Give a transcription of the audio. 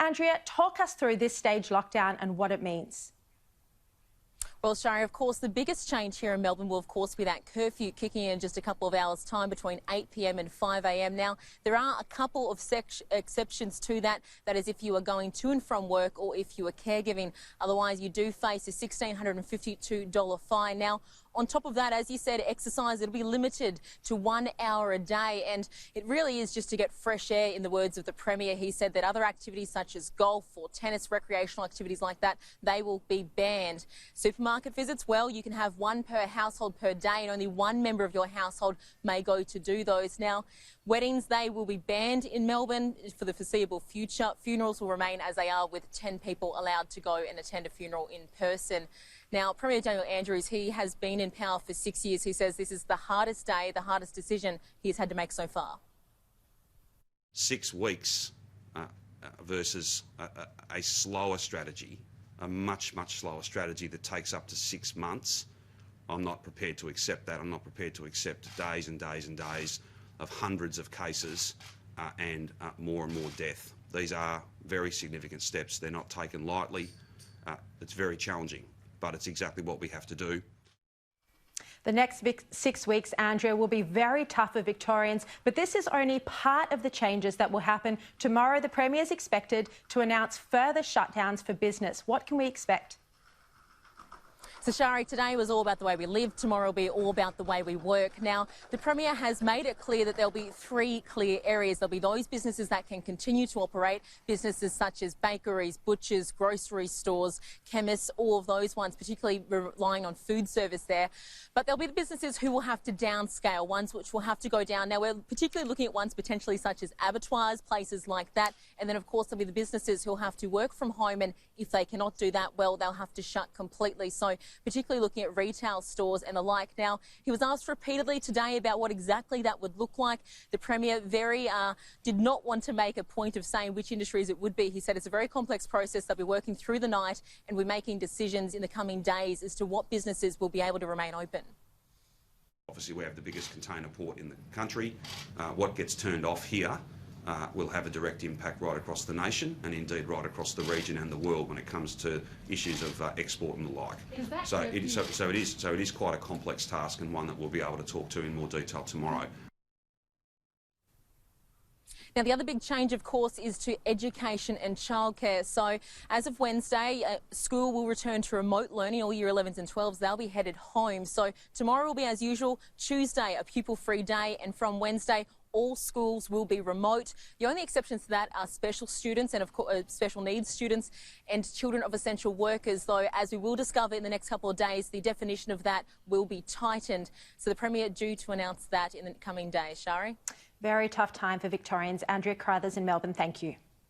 Andrea, talk us through this stage lockdown and what it means. Well, Shari, of course, the biggest change here in Melbourne will, of course, be that curfew kicking in just a couple of hours' time between 8 p.m. and 5 a.m. Now, there are a couple of exceptions to that. That is if you are going to and from work or if you are caregiving. Otherwise, you do face a $1,652 fine. Now, on top of that, as you said, exercise, it'll be limited to 1 hour a day. And it really is just to get fresh air, in the words of the Premier. He said that other activities such as golf or tennis, recreational activities like that, they will be banned. Supermarket visits, well, you can have one per household per day and only one member of your household may go to do those. Now, weddings, they will be banned in Melbourne for the foreseeable future. Funerals will remain as they are, with 10 people allowed to go and attend a funeral in person. Now, Premier Daniel Andrews, he has been in power for 6 years. He says this is the hardest day, the hardest decision he's had to make so far. 6 weeks versus a slower strategy, a much slower strategy that takes up to 6 months. I'm not prepared to accept that. I'm not prepared to accept days and days and days of hundreds of cases and more death. These are very significant steps. They're not taken lightly. It's very challenging, but it's exactly what we have to do. The next 6 weeks, Andrea, will be very tough for Victorians, but this is only part of the changes that will happen. Tomorrow, the Premier is expected to announce further shutdowns for business. What can we expect? So, Shari, today was all about the way we live. Tomorrow will be all about the way we work. Now, the Premier has made it clear that there'll be 3 clear areas. There'll be those businesses that can continue to operate, businesses such as bakeries, butchers, grocery stores, chemists, all of those ones, particularly relying on food service there. But there'll be the businesses who will have to downscale, ones which will have to go down. Now, we're particularly looking at ones potentially such as abattoirs, places like that. And then, of course, there'll be the businesses who'll have to work from home, and if they cannot do that, well, they'll have to shut completely. So, particularly looking at retail stores and the like. Now, he was asked repeatedly today about what exactly that would look like. The Premier did not want to make a point of saying which industries it would be. He said it's a very complex process. They'll be working through the night and we're making decisions in the coming days as to what businesses will be able to remain open. Obviously, we have the biggest container port in the country. What gets turned off here will have a direct impact right across the nation and indeed right across the region and the world when it comes to issues of export and the like. So it is quite a complex task, and one that we'll be able to talk to in more detail tomorrow. Now, the other big change, of course, is to education and childcare. So as of Wednesday, school will return to remote learning. All Year 11s and 12s, they'll be headed home. So tomorrow will be as usual. Tuesday, a pupil-free day. And from Wednesday, all schools will be remote. The only exceptions to that are special students and, of course, special needs students and children of essential workers, though, as we will discover in the next couple of days, the definition of that will be tightened. So the Premier due to announce that in the coming days. Shari? Very tough time for Victorians. Andrea Carruthers in Melbourne, thank you.